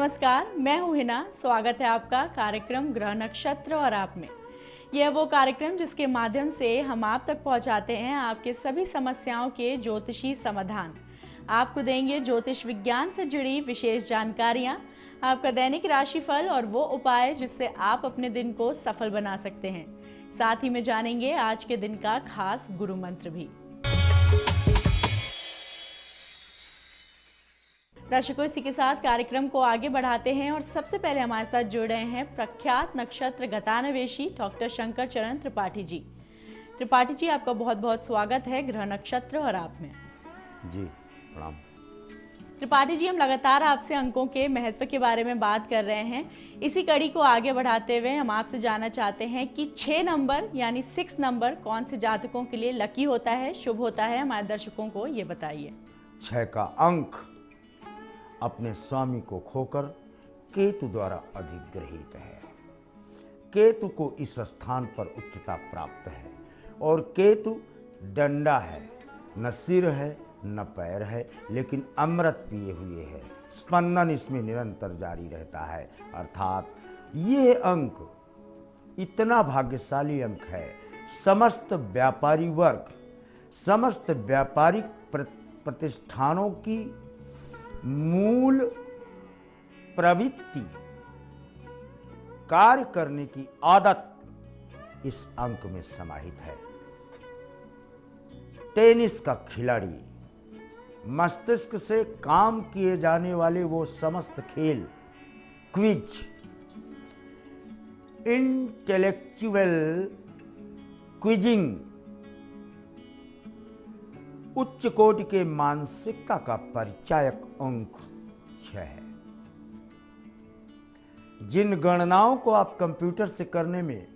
नमस्कार, मैं हूँ हिना। स्वागत है आपका कार्यक्रम ग्रह नक्षत्र और आप में। यह वो कार्यक्रम जिसके माध्यम से हम आप तक पहुँचाते हैं आपके सभी समस्याओं के ज्योतिषी समाधान। आपको देंगे ज्योतिष विज्ञान से जुड़ी विशेष जानकारियाँ, आपका दैनिक राशिफल और वो उपाय जिससे आप अपने दिन को सफल बना सकते हैं। साथ ही में जानेंगे आज के दिन का खास गुरु मंत्र भी। दर्शकों, इसी के साथ कार्यक्रम को आगे बढ़ाते हैं और सबसे पहले हमारे साथ जुड़ रहे हैं प्रख्यात नक्षत्र गतान्वेषी डॉक्टर शंकर चरण त्रिपाठी जी। त्रिपाठी जी, आपका बहुत बहुत स्वागत है ग्रह नक्षत्र और आप में। जी प्रणाम। त्रिपाठी जी, हम लगातार आपसे अंकों के महत्व के बारे में बात कर रहे हैं। इसी कड़ी को आगे बढ़ाते हुए हम आपसे जानना चाहते हैं कि 6 नंबर यानी 6 नंबर कौन से जातकों के लिए लकी होता है, शुभ होता है, हमारे दर्शकों को ये बताइए। 6 का अंक अपने स्वामी को खोकर केतु द्वारा अधिग्रहित है। केतु को इस स्थान पर उच्चता प्राप्त है और केतु डंडा है, न सिर है न पैर है, लेकिन अमृत पिए हुए है। स्पंदन इसमें निरंतर जारी रहता है। अर्थात ये अंक इतना भाग्यशाली अंक है। समस्त व्यापारी वर्ग, समस्त व्यापारिक प्रतिष्ठानों की मूल प्रवृत्ति, कार्य करने की आदत इस अंक में समाहित है। टेनिस का खिलाड़ी, मस्तिष्क से काम किए जाने वाले वो समस्त खेल, क्विज, इंटेलेक्चुअल क्विजिंग, उच्च कोटि के मानसिकता का परिचायक अंक 6 है। जिन गणनाओं को आप कंप्यूटर से करने में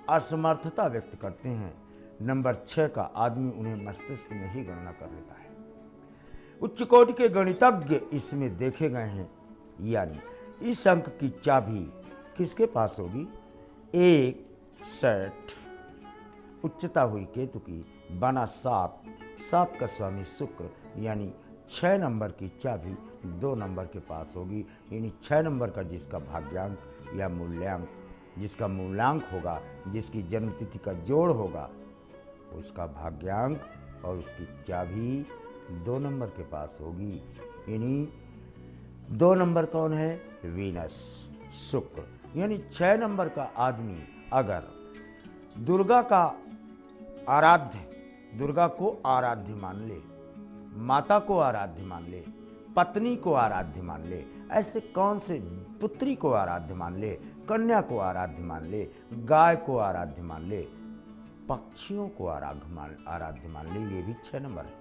असमर्थता व्यक्त करते हैं, नंबर 6 का आदमी उन्हें मस्तिष्क में ही गणना कर लेता है। उच्च कोटि के गणितज्ञ इसमें देखे गए हैं। यानी इस अंक की चाबी किसके पास होगी? 1 सेट, उच्चता हुई केतु की, बना 7, 7 का स्वामी शुक्र, यानी 6 नंबर की चाबी 2 नंबर के पास होगी। यानी 6 नंबर का जिसका भाग्यांक या मूल्यांक, जिसका मूल्यांक होगा, जिसकी जन्मतिथि का जोड़ होगा, उसका भाग्यांक और उसकी चाबी 2 नंबर के पास होगी। यानी 2 नंबर कौन है? वीनस, शुक्र। यानी 6 नंबर का आदमी अगर दुर्गा का आराध्य, दुर्गा को आराध्य मान ले, माता को आराध्य मान ले, पत्नी को आराध्य मान ले, ऐसे कौन से, पुत्री को आराध्य मान ले, कन्या को आराध्य मान ले, गाय को आराध्य मान ले, पक्षियों को आराध्य मान ले, ये भी 6 नंबर है।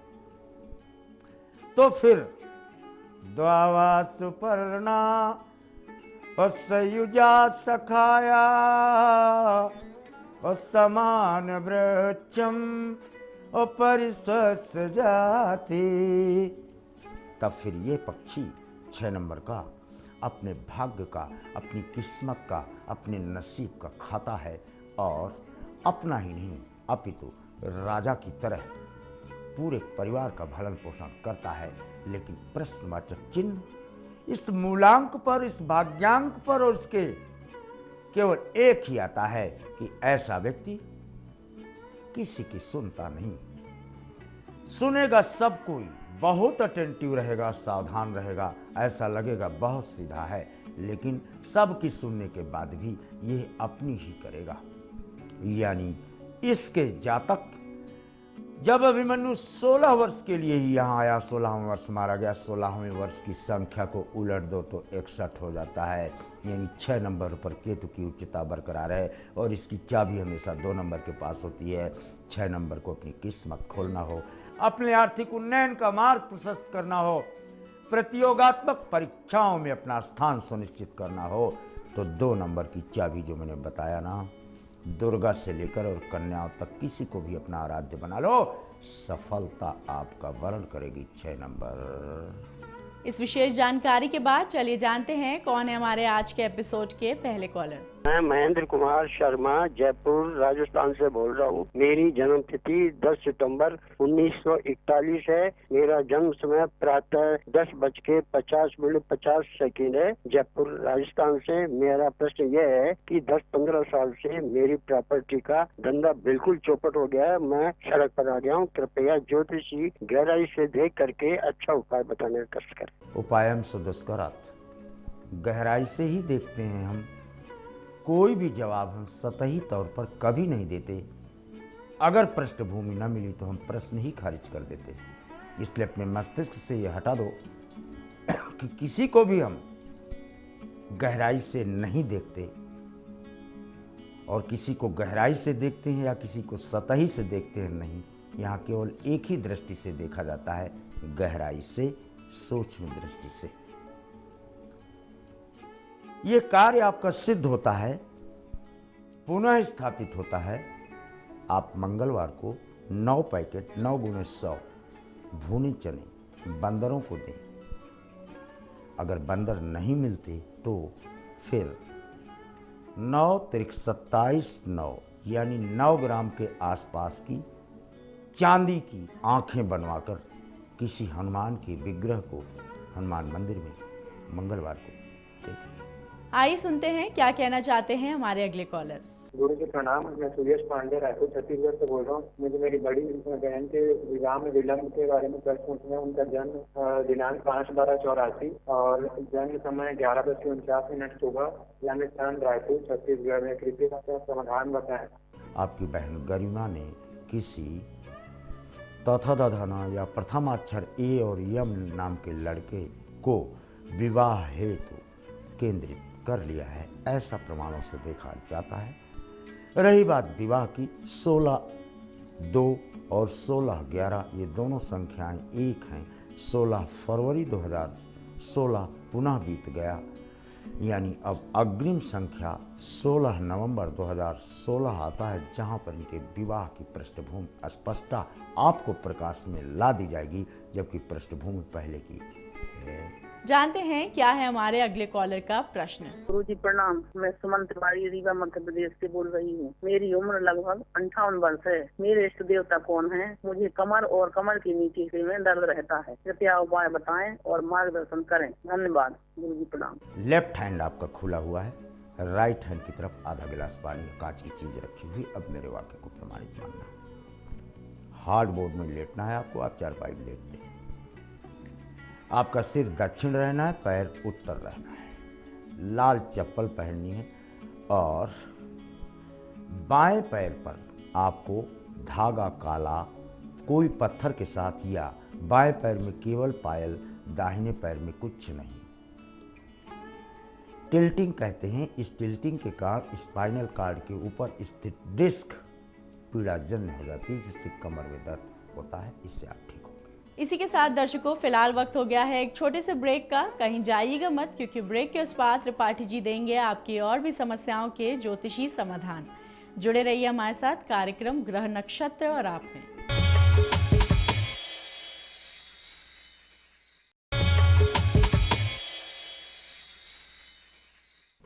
तो फिर द्वावा सुपर्णा और सयुजा सखाया और समान वृक्षम और परिस्वस जाति। तब फिर ये पक्षी 6 नंबर का अपने भाग्य का, अपनी किस्मत का, अपने नसीब का खाता है और अपना ही नहीं अपितु राजा की तरह पूरे परिवार का भरण पोषण करता है। लेकिन प्रश्नवाचक चिन्ह इस मूलांक पर, इस भाग्यांक पर और इसके केवल एक ही आता है कि ऐसा व्यक्ति किसी की सुनता नहीं। सुनेगा सब कोई, बहुत अटेंटिव रहेगा, सावधान रहेगा, ऐसा लगेगा बहुत सीधा है, लेकिन सबकी सुनने के बाद भी ये अपनी ही करेगा। यानी इसके जातक जब अभिमन्यु 16 वर्ष के लिए ही यहाँ आया, 16वां वर्ष मारा गया, 16वें वर्ष की संख्या को उलट दो तो 61 हो जाता है। यानी 6 नंबर पर केतु की उच्चता बरकरार है और इसकी चाबी हमेशा 2 नंबर के पास होती है। 6 नंबर को अपनी किस्मत खोलना हो, अपने आर्थिक उन्नयन का मार्ग प्रशस्त करना हो, प्रतियोगात्मक परीक्षाओं में अपना स्थान सुनिश्चित करना हो, तो 2 नंबर की चाबी जो मैंने बताया ना, दुर्गा से लेकर और कन्याओं तक किसी को भी अपना आराध्य बना लो, सफलता आपका वर्ण करेगी 6 नंबर। इस विशेष जानकारी के बाद चलिए जानते हैं कौन है हमारे आज के एपिसोड के पहले कॉलर। मैं महेंद्र कुमार शर्मा जयपुर राजस्थान से बोल रहा हूँ। मेरी जन्म तिथि 10 सितंबर 1941 है। मेरा जन्म समय प्रातः 10:50 है जयपुर राजस्थान से। मेरा प्रश्न यह है कि 10-15 साल से मेरी प्रॉपर्टी का धंधा बिल्कुल चौपट हो गया है। मैं सड़क पर आ गया हूँ। कृपया ज्योतिषी गहराई से देख करके अच्छा उपाय बताने का कष्ट करें। उपायम सुदुष्करात्, गहराई से ही देखते हैं हम। कोई भी जवाब हम सतही तौर पर कभी नहीं देते। अगर पृष्ठभूमि न मिली तो हम प्रश्न ही खारिज कर देते हैं। इसलिए अपने मस्तिष्क से ये हटा दो कि किसी को भी हम गहराई से नहीं देखते, और किसी को गहराई से देखते हैं या किसी को सतही से देखते हैं नहीं। यहाँ केवल एक ही दृष्टि से देखा जाता है, गहराई से, सूक्ष्म दृष्टि से। ये कार्य आपका सिद्ध होता है, पुनः स्थापित होता है। आप मंगलवार को 9 पैकेट 9 × 100 भुने चने बंदरों को दें। अगर बंदर नहीं मिलते तो फिर 9 × 27 9 यानी 9 ग्राम के आसपास की चांदी की आंखें बनवाकर किसी हनुमान के विग्रह को हनुमान मंदिर में मंगलवार को दे दें। आइए सुनते हैं क्या कहना चाहते हैं हमारे अगले कॉलर। गुरु जी प्रणाम। मैं सुरेश पांडे रायपुर छत्तीसगढ़ से बोल रहा हूँ। मुझे मेरी बड़ी बहन के विवाह में विलम्ब के बारे में प्रश्न पूछना है। उनका जन्म दिनांक 5/12/84 और जन्म समय 11:49 सुबह, यानी स्थान रायपुर छत्तीसगढ़ में। कृपया का समाधान बताएं। आपकी बहन गरिमा ने किसी तथाधाना या प्रथमाक्षर ए और यम नाम के लड़के को विवाह हेतु केंद्रित कर लिया है, ऐसा प्रमाणों से देखा जाता है। रही बात विवाह की, 16/2 और 16/11 ये दोनों संख्याएं एक हैं। 16 फरवरी 2016 पुनः बीत गया, यानी अब अग्रिम संख्या 16 नवंबर 2016 आता है, जहां पर इनके विवाह की पृष्ठभूमि स्पष्टता आपको प्रकाश में ला दी जाएगी, जबकि पृष्ठभूमि पहले की है। जानते हैं क्या है हमारे अगले कॉलर का प्रश्न। गुरु जी प्रणाम। मैं सुमन तिवारी रीवा मध्य प्रदेश से बोल रही हूँ। मेरी उम्र लगभग 58 वर्ष है। मेरे इष्ट देवता कौन है? मुझे कमर और कमर के नीचे हिस्से में दर्द रहता है। कृपया उपाय बताएं और मार्गदर्शन करें। धन्यवाद। गुरु जी प्रणाम। लेफ्ट हैंड आपका खुला हुआ है, राइट हैंड की तरफ आधा गिलास पानी कांच की चीज रखी हुई। अब मेरे वाक्य को प्रमाणित मानना। हार्ड बोर्ड में लेटना है आपको, आप चारपाई में लेटते हैं। आपका सिर दक्षिण रहना है, पैर उत्तर रहना है। लाल चप्पल पहननी है और बाएं पैर पर आपको धागा काला कोई पत्थर के साथ, या बाएं पैर में केवल पायल, दाहिने पैर में कुछ नहीं। टिल्टिंग कहते हैं। इस टिल्टिंग के कारण स्पाइनल कार्ड के ऊपर स्थित डिस्क पीड़ाजन्य हो जाती है, जिससे कमर में दर्द होता है। इससे आप ठीक हो। इसी के साथ दर्शकों फिलहाल वक्त हो गया है एक छोटे से ब्रेक का। कहीं जाइएगा मत, क्योंकि ब्रेक के उस पार त्रिपाठी जी देंगे आपकी और भी समस्याओं के ज्योतिषी समाधान। जुड़े रहिए हमारे साथ कार्यक्रम ग्रह नक्षत्र और आप में।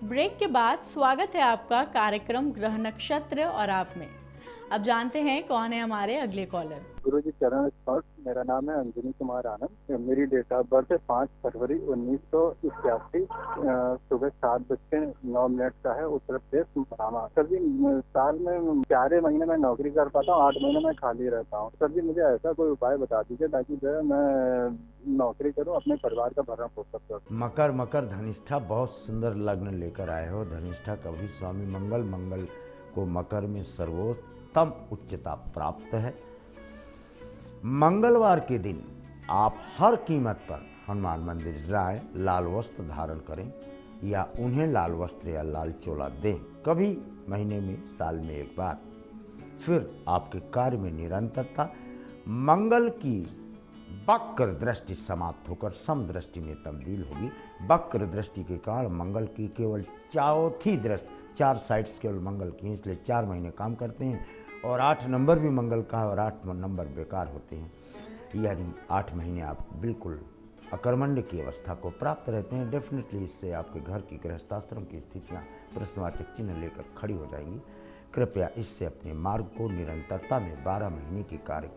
ब्रेक के बाद स्वागत है आपका कार्यक्रम ग्रह नक्षत्र और आप में। अब जानते हैं कौन है हमारे अगले कॉलर। गुरु जी चरण स्पर्श। मेरा नाम है अंजनी कुमार आनंद। मेरी डेट ऑफ बर्थ है 5 फरवरी 1981 सुबह 7:09 का है। उत्तर प्रदेश महाराष्ट्र। सर जी साल में 4 महीने में नौकरी कर पाता हूँ, 8 महीने में खाली रहता हूँ। सर जी मुझे ऐसा कोई उपाय बता दीजिए ताकि जो है मैं नौकरी करूँ, अपने परिवार का भरण पोषण करूँ। मकर धनिष्ठा बहुत सुंदर लग्न लेकर आए हो। धनिष्ठा का भी स्वामी मंगल को मकर में सर्वोत्तम उच्चता प्राप्त है। मंगलवार के दिन आप हर कीमत पर हनुमान मंदिर जाएं, लाल वस्त्र धारण करें या उन्हें लाल वस्त्र या लाल चोला दें, कभी महीने में, साल में एक बार। फिर आपके कार्य में निरंतरता। मंगल की वक्र दृष्टि समाप्त होकर सम दृष्टि में तब्दील होगी। वक्र दृष्टि के कारण मंगल की केवल चौथी दृष्टि, 4 साइड्स केवल मंगल की हैं, इसलिए 4 महीने काम करते हैं। और 8 नंबर भी मंगल का है और 8 नंबर बेकार होते हैं, यानी 8 महीने आप बिल्कुल अकर्मण्य की अवस्था को प्राप्त रहते हैं। डेफिनेटली इससे आपके घर की गृहस्थाश्रम की स्थितियाँ प्रश्नवाचक चिन्ह लेकर खड़ी हो जाएंगी। कृपया इससे अपने मार्ग को निरंतरता में 12 महीने के कार्य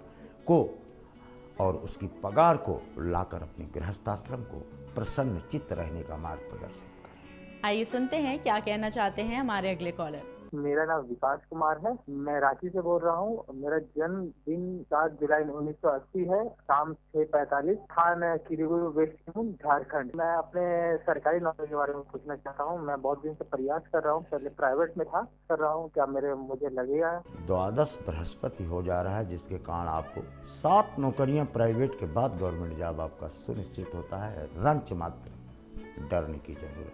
को और उसकी पगार को लाकर अपने गृहस्थाश्रम को प्रसन्न चित्त रहने का मार्ग प्रदर्शित करें। आइए सुनते हैं क्या कहना चाहते हैं हमारे अगले कॉलर। मेरा नाम विकास कुमार है, मैं रांची से बोल रहा हूँ। मेरा जन्म दिन 7 जुलाई 1980 है, शाम 6:45, स्थान किरीबुरू, वेस्ट सिंहभूम, झारखंड। मैं अपने सरकारी नौकरी के बारे में पूछना चाहता हूँ। मैं बहुत दिन से प्रयास कर रहा हूँ, पहले प्राइवेट में था, कर रहा हूँ, क्या मुझे लगेगा? द्वादश बृहस्पति हो जा रहा है, जिसके कारण आपको 7 नौकरियां प्राइवेट के बाद गवर्नमेंट जॉब आपका सुनिश्चित होता है। रंच मात्र डरने की जरूरत।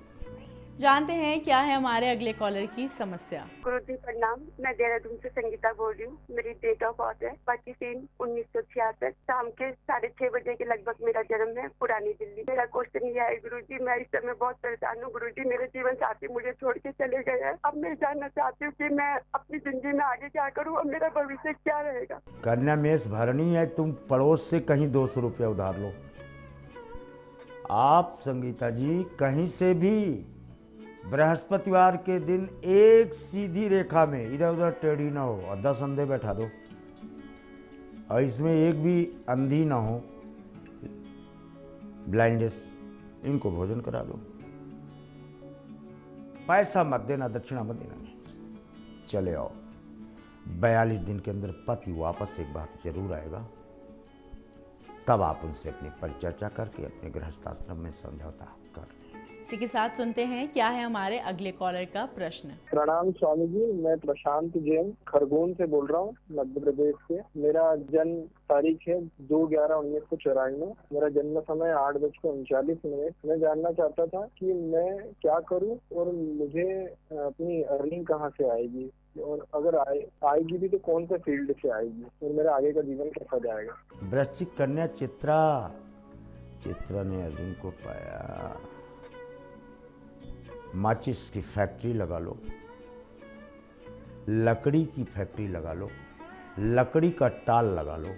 जानते हैं क्या है हमारे अगले कॉलर की समस्या। गुरुजी प्रणाम, मैं देहरादून से संगीता बोल रही हूँ। मेरी डेट ऑफ बर्थ है 25/3/1966, शाम के 6:30 बजे के लगभग मेरा जन्म है, पुरानी दिल्ली। मेरा क्वेश्चन ये है गुरुजी, मैं इस समय बहुत परेशान हूँ। गुरुजी, मेरे जीवन साथी मुझे छोड़ के चले गए हैं। अब मैं जानना चाहती हूँ कि मैं अपनी जिंदगी में आगे क्या करूँ और मेरा भविष्य क्या रहेगा। कन्या मेष भरनी है, तुम पड़ोस से कहीं 200 रुपया उधार लो। आप संगीता जी कहीं से भी बृहस्पतिवार के दिन एक सीधी रेखा में इधर उधर टेढ़ी ना हो और 10 अंधे बैठा दो, और इसमें एक भी अंधी ना हो, ब्लाइंडेस, इनको भोजन करा दो। पैसा मत देना, दक्षिणा मत देना, चले आओ। 42 दिन के अंदर पति वापस एक बार जरूर आएगा, तब आप उनसे अपनी परिचर्चा करके अपने गृहस्थाश्रम में समझौता कर। इसी के साथ सुनते हैं क्या है हमारे अगले कॉलर का प्रश्न। प्रणाम स्वामी जी, मैं प्रशांत जैन खरगोन से बोल रहा हूँ, मध्य प्रदेश से। मेरा जन्म तारीख है 2/11/1994। मेरा जन्म समय 8:39। मैं जानना चाहता था कि मैं क्या करूं और मुझे अपनी अर्निंग कहाँ से आएगी, और अगर आएगी भी तो कौन से फील्ड से आएगी, और मेरा आगे का जीवन कैसा जाएगा। वृश्चिक कन्या चित्रा ने अर्जुन को पाया। माचिस की फैक्ट्री लगा लो, लकड़ी की फैक्ट्री लगा लो, लकड़ी का टाल लगा लो।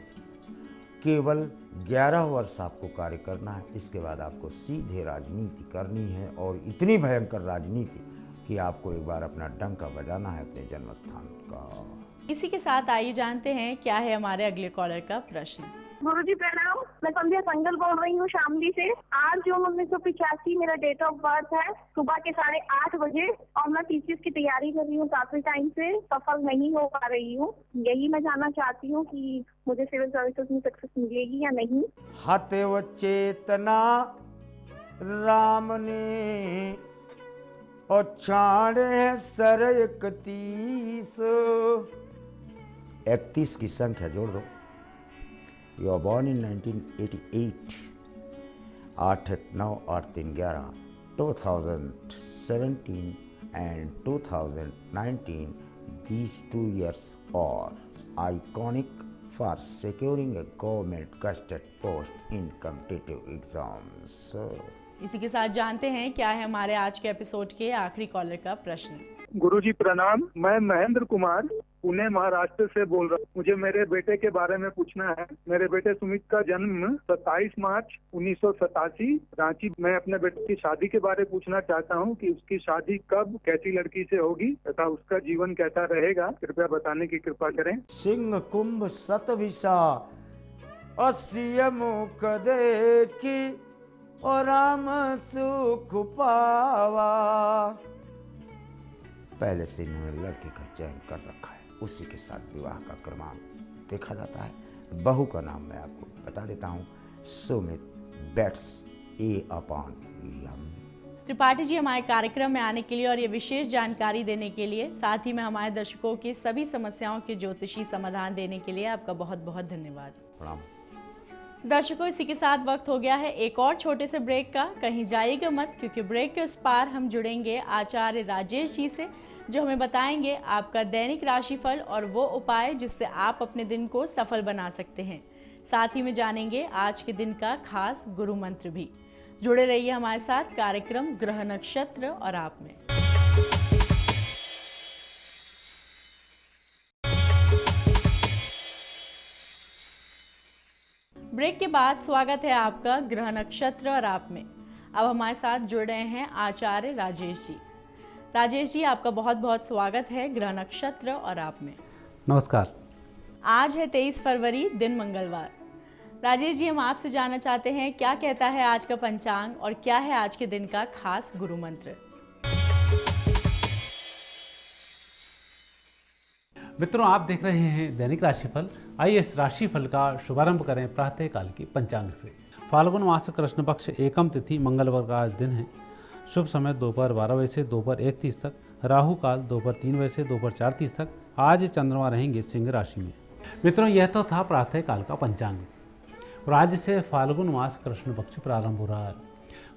केवल 11 वर्ष आपको कार्य करना है, इसके बाद आपको सीधे राजनीति करनी है, और इतनी भयंकर राजनीति कि आपको एक बार अपना डंका बजाना है अपने जन्म स्थान का। इसी के साथ आइए जानते हैं क्या है हमारे अगले कॉलर का प्रश्न। गुरुजी प्रणाम, मैं संध्या संगल बोल रही हूँ शामली से। 8 जून 1985 मेरा डेट ऑफ बर्थ है, सुबह के 8:30 बजे, और मैं टीचर्स की तैयारी कर रही हूँ काफी टाइम से, सफल नहीं हो पा रही हूँ। यही मैं जानना चाहती हूँ कि मुझे सिविल सर्विसेज में सक्सेस मिलेगी या नहीं। हतेव चेतना राम ने और छाड़े सर 31 की संख्या जोड़ दो। You are born in 1988, 8/9, 8/3/11, 2017 and 2019. These 2 years are iconic for securing a government gazetted post in competitive exams. इसी के साथ जानते हैं क्या है हमारे आज के एपिसोड के आखिरी कॉलर का प्रश्न। गुरुजी प्रणाम, मैं महेंद्र कुमार पुणे महाराष्ट्र से बोल रहा हूँ। मुझे मेरे बेटे के बारे में पूछना है। मेरे बेटे सुमित का जन्म 27 मार्च 1987 रांची। मैं अपने बेटे की शादी के बारे में पूछना चाहता हूँ कि उसकी शादी कब, कैसी लड़की से होगी तथा उसका जीवन कैसा रहेगा, कृपया बताने की कृपा करें। सिंह कुंभ सतविषा 80 मुख देखी और राम सुख पावा। पहले से इन्होंने लड़के का चयन कर रखा है, उसी के साथ विवाह का क्रमांक देखा जाता है। बहू का नाम मैं आपको बता देता हूँ, सुमित बेट्स A/M। त्रिपाठी जी हमारे कार्यक्रम में आने के लिए और ये विशेष जानकारी देने के लिए, साथ ही में हमारे दर्शकों की सभी समस्याओं के ज्योतिषी समाधान देने के लिए आपका बहुत बहुत धन्यवाद। प्रणाम। दर्शकों, इसी के साथ वक्त हो गया है एक और छोटे से ब्रेक का। कहीं जाइएगा मत, क्योंकि ब्रेक के उस पार हम जुड़ेंगे आचार्य राजेश जी से, जो हमें बताएंगे आपका दैनिक राशिफल और वो उपाय जिससे आप अपने दिन को सफल बना सकते हैं। साथ ही में जानेंगे आज के दिन का खास गुरु मंत्र भी। जुड़े रहिए हमारे साथ कार्यक्रम ग्रह नक्षत्र और आप में। ब्रेक के बाद स्वागत है आपका ग्रह नक्षत्र और आप में। अब हमारे साथ जुड़ रहे हैं आचार्य राजेश जी। राजेश जी, आपका बहुत बहुत स्वागत है ग्रह नक्षत्र और आप में। नमस्कार। आज है 23 फरवरी, दिन मंगलवार। राजेश जी, हम आपसे जानना चाहते हैं क्या कहता है आज का पंचांग और क्या है आज के दिन का खास गुरु मंत्र। मित्रों, आप देख रहे हैं दैनिक राशिफल। आइए इस राशिफल का शुभारंभ करें प्रातः काल की पंचांग से। फाल्गुन मास कृष्ण पक्ष एकम तिथि मंगलवार का आज दिन है। शुभ समय दोपहर 12 बजे से दोपहर 1:30 तक, राहु काल दोपहर 3 बजे से दोपहर 4:30 तक। आज चंद्रमा रहेंगे सिंह राशि में। मित्रों, यह तो था प्रातः काल का पंचांग और आज से फाल्गुन मास कृष्ण पक्ष प्रारंभ हो रहा है।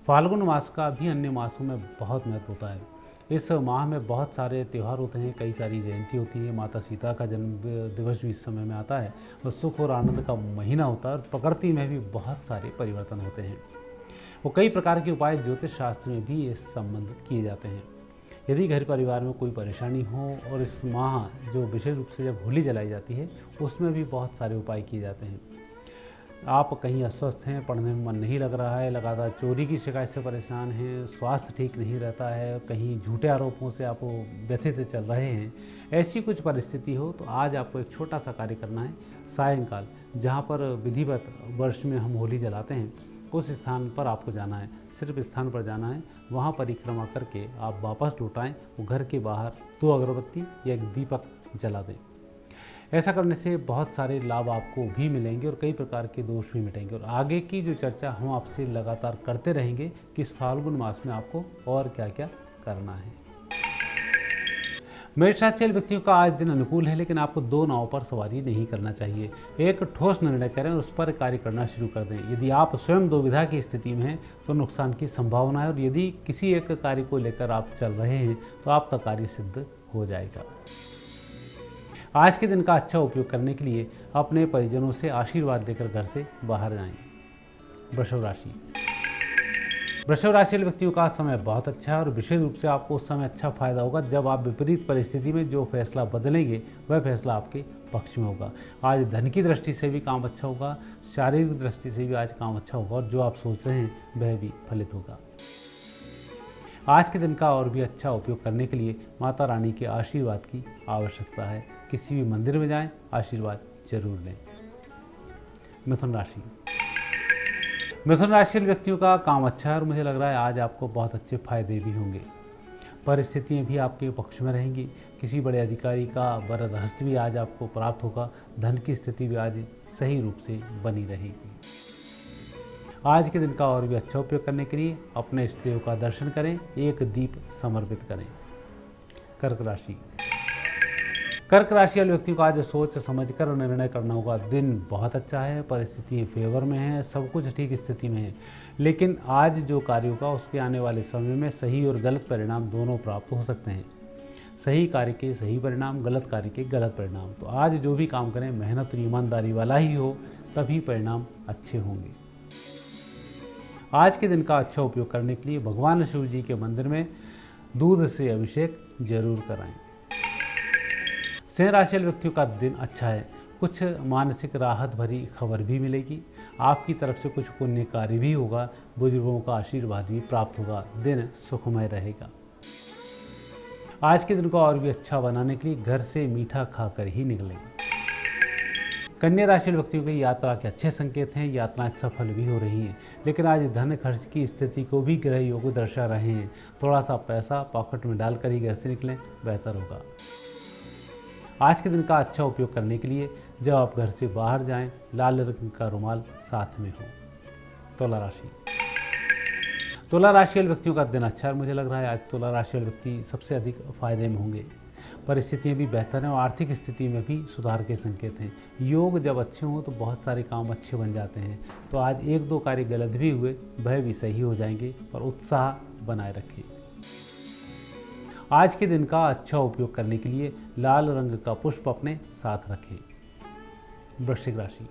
फाल्गुन मास का भी अन्य मासों में बहुत महत्व होता है। इस माह में बहुत सारे त्यौहार होते हैं, कई सारी जयंती होती है। माता सीता का जन्म दिवस भी इस समय में आता है और सुख और आनंद का महीना होता है और प्रकृति में भी बहुत सारे परिवर्तन होते हैं। वो कई प्रकार के उपाय ज्योतिष शास्त्र में भी इस संबंधित किए जाते हैं। यदि घर परिवार में कोई परेशानी हो और इस माह जो विशेष रूप से जब होली जलाई जाती है उसमें भी बहुत सारे उपाय किए जाते हैं। आप कहीं अस्वस्थ हैं, पढ़ने में मन नहीं लग रहा है, लगातार चोरी की शिकायत से परेशान हैं, स्वास्थ्य ठीक नहीं रहता है, कहीं झूठे आरोपों से आप व्यथित चल रहे हैं, ऐसी कुछ परिस्थिति हो तो आज आपको एक छोटा सा कार्य करना है। सायंकाल जहाँ पर विधिवत वर्ष में हम होली जलाते हैं उस स्थान पर आपको जाना है। सिर्फ स्थान पर जाना है, वहाँ परिक्रमा करके आप वापस लौट आएँ। वो घर के बाहर 2 अगरबत्ती या एक दीपक जला दें। ऐसा करने से बहुत सारे लाभ आपको भी मिलेंगे और कई प्रकार के दोष भी मिटेंगे। और आगे की जो चर्चा हम आपसे लगातार करते रहेंगे कि इस फाल्गुन मास में आपको और क्या क्या करना है। मेष राशि वाले व्यक्तियों का आज दिन अनुकूल है, लेकिन आपको 2 नावों पर सवारी नहीं करना चाहिए। एक ठोस निर्णय करें और उस पर कार्य करना शुरू कर दें। यदि आप स्वयं दुविधा की स्थिति में हैं तो नुकसान की संभावना है और यदि किसी एक कार्य को लेकर आप चल रहे हैं तो आपका कार्य सिद्ध हो जाएगा। आज के दिन का अच्छा उपयोग करने के लिए अपने परिजनों से आशीर्वाद देकर घर से बाहर जाएं। वृषभ राशि वाले व्यक्तियों का समय बहुत अच्छा है और विशेष रूप से आपको उस समय अच्छा फायदा होगा जब आप विपरीत परिस्थिति में जो फैसला बदलेंगे वह फैसला आपके पक्ष में होगा। आज धन की दृष्टि से भी काम अच्छा होगा, शारीरिक दृष्टि से भी आज काम अच्छा होगा और जो आप सोच रहे हैं वह भी फलित होगा। आज के दिन का और भी अच्छा उपयोग करने के लिए माता रानी के आशीर्वाद की आवश्यकता है। किसी भी मंदिर में जाएं, आशीर्वाद जरूर लें। मिथुन राशि वाले व्यक्तियों का काम अच्छा है और मुझे लग रहा है आज आपको बहुत अच्छे फायदे भी होंगे। परिस्थितियां भी आपके पक्ष में रहेंगी। किसी बड़े अधिकारी का वरद हस्त भी आज आपको प्राप्त होगा। धन की स्थिति भी आज सही रूप से बनी रहेगी। आज के दिन का और भी अच्छा उपयोग करने के लिए अपने इष्ट देव का दर्शन करें, एक दीप समर्पित करें। कर्क राशि वाले व्यक्तियों को आज सोच समझकर निर्णय करना होगा। दिन बहुत अच्छा है, परिस्थितियाँ फेवर में हैं, सब कुछ ठीक स्थिति में है, लेकिन आज जो कार्य होगा उसके आने वाले समय में सही और गलत परिणाम दोनों प्राप्त हो सकते हैं। सही कार्य के सही परिणाम, गलत कार्य के गलत परिणाम। तो आज जो भी काम करें मेहनत और ईमानदारी वाला ही हो, तभी परिणाम अच्छे होंगे। आज के दिन का अच्छा उपयोग करने के लिए भगवान शिव जी के मंदिर में दूध से अभिषेक जरूर कराएं। सिंह राशि वाले व्यक्तियों का दिन अच्छा है। कुछ मानसिक राहत भरी खबर भी मिलेगी। आपकी तरफ से कुछ पुण्य कार्य भी होगा। बुजुर्गों का आशीर्वाद भी प्राप्त होगा। दिन सुखमय रहेगा। आज के दिन को और भी अच्छा बनाने के लिए घर से मीठा खाकर ही निकलें। कन्या राशि वाले व्यक्तियों की यात्रा के अच्छे संकेत हैं। यात्राएं सफल भी हो रही हैं, लेकिन आज धन खर्च की स्थिति को भी ग्रह योग दर्शा रहे हैं। थोड़ा सा पैसा पॉकेट में डालकर ही घर से निकलें, बेहतर होगा। आज के दिन का अच्छा उपयोग करने के लिए जब आप घर से बाहर जाएं, लाल रंग का रुमाल साथ में हो। तुला राशि वाले व्यक्तियों का दिन अच्छा है। मुझे लग रहा है आज तुला राशि वाले व्यक्ति सबसे अधिक फायदे में होंगे। परिस्थितियां भी बेहतर हैं और आर्थिक स्थिति में भी सुधार के संकेत हैं। योग जब अच्छे हों तो बहुत सारे काम अच्छे बन जाते हैं। तो आज 1-2 कार्य गलत भी हुए, वह भी सही हो जाएंगे, पर उत्साह बनाए रखें। आज के दिन का अच्छा उपयोग करने के लिए लाल रंग का पुष्प अपने साथ रखें। वृश्चिक राशि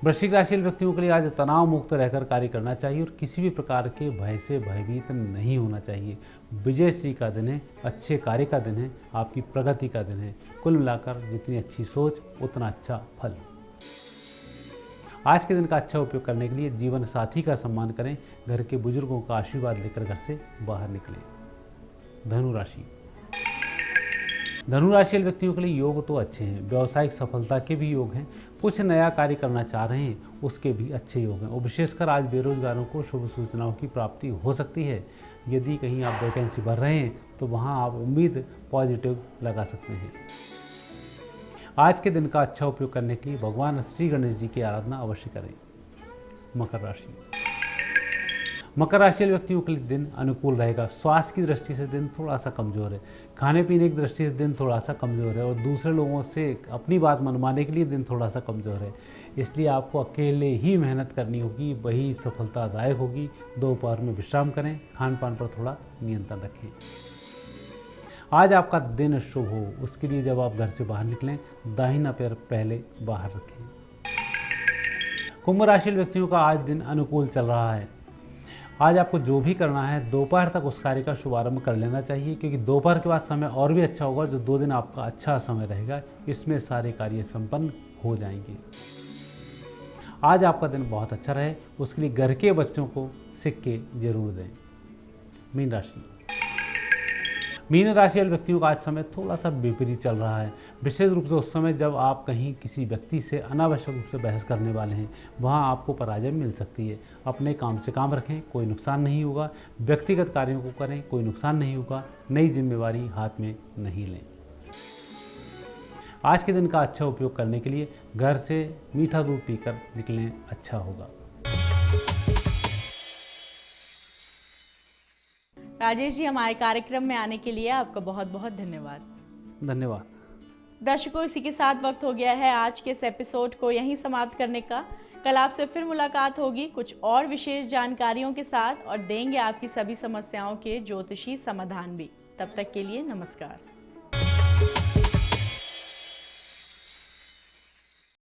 वाले व्यक्तियों के लिए आज तनाव मुक्त रहकर कार्य करना चाहिए और किसी भी प्रकार के भय से भयभीत नहीं होना चाहिए। विजयश्री का दिन है, अच्छे कार्य का दिन है, आपकी प्रगति का दिन है। कुल मिलाकर जितनी अच्छी सोच उतना अच्छा फल। आज के दिन का अच्छा उपयोग करने के लिए जीवन साथी का सम्मान करें, घर के बुजुर्गों का आशीर्वाद लेकर घर से बाहर निकलें। धनु राशि। धनु राशि वाले व्यक्तियों के लिए योग तो अच्छे हैं, व्यावसायिक सफलता के भी योग हैं, कुछ नया कार्य करना चाह रहे हैं उसके भी अच्छे योग हैं और विशेषकर आज बेरोजगारों को शुभ सूचनाओं की प्राप्ति हो सकती है। यदि कहीं आप वैकेंसी भर रहे हैं तो वहां आप उम्मीद पॉजिटिव लगा सकते हैं। आज के दिन का अच्छा उपयोग करने के लिए भगवान श्री गणेश जी की आराधना अवश्य करें। मकर राशि। मकर राशि वाले व्यक्तियों के लिए दिन अनुकूल रहेगा। स्वास्थ्य की दृष्टि से दिन थोड़ा सा कमजोर है, खाने पीने की दृष्टि से दिन थोड़ा सा कमजोर है और दूसरे लोगों से अपनी बात मनवाने के लिए दिन थोड़ा सा कमजोर है। इसलिए आपको अकेले ही मेहनत करनी होगी, वही सफलतादायक होगी। दोपहर में विश्राम करें, खान पान पर थोड़ा नियंत्रण रखें। आज आपका दिन शुभ हो, उसके लिए जब आप घर से बाहर निकलें दाहिना पैर पहले बाहर रखें। कुंभ राशि व्यक्तियों का आज दिन अनुकूल चल रहा है। आज आपको जो भी करना है दोपहर तक उस कार्य का शुभारंभ कर लेना चाहिए, क्योंकि दोपहर के बाद समय और भी अच्छा होगा। जो 2 दिन आपका अच्छा समय रहेगा इसमें सारे कार्य संपन्न हो जाएंगे। आज आपका दिन बहुत अच्छा रहे, उसके लिए घर के बच्चों को सिक्के जरूर दें। मीन राशि। मीन राशि वाले व्यक्तियों का आज समय थोड़ा सा विपरीत चल रहा है, विशेष रूप से उस समय जब आप कहीं किसी व्यक्ति से अनावश्यक रूप से बहस करने वाले हैं, वहां आपको पराजय मिल सकती है। अपने काम से काम रखें, कोई नुकसान नहीं होगा। व्यक्तिगत कार्यों को करें, कोई नुकसान नहीं होगा। नई जिम्मेवारी हाथ में नहीं लें। आज के दिन का अच्छा उपयोग करने के लिए घर से मीठा दूध पीकर निकलें, अच्छा होगा। राजेश जी, हमारे कार्यक्रम में आने के लिए आपका बहुत बहुत धन्यवाद। धन्यवाद। दर्शकों, इसी के साथ वक्त हो गया है आज के इस एपिसोड को यहीं समाप्त करने का। कल आपसे फिर मुलाकात होगी कुछ और विशेष जानकारियों के साथ और देंगे आपकी सभी समस्याओं के ज्योतिषी समाधान भी। तब तक के लिए नमस्कार।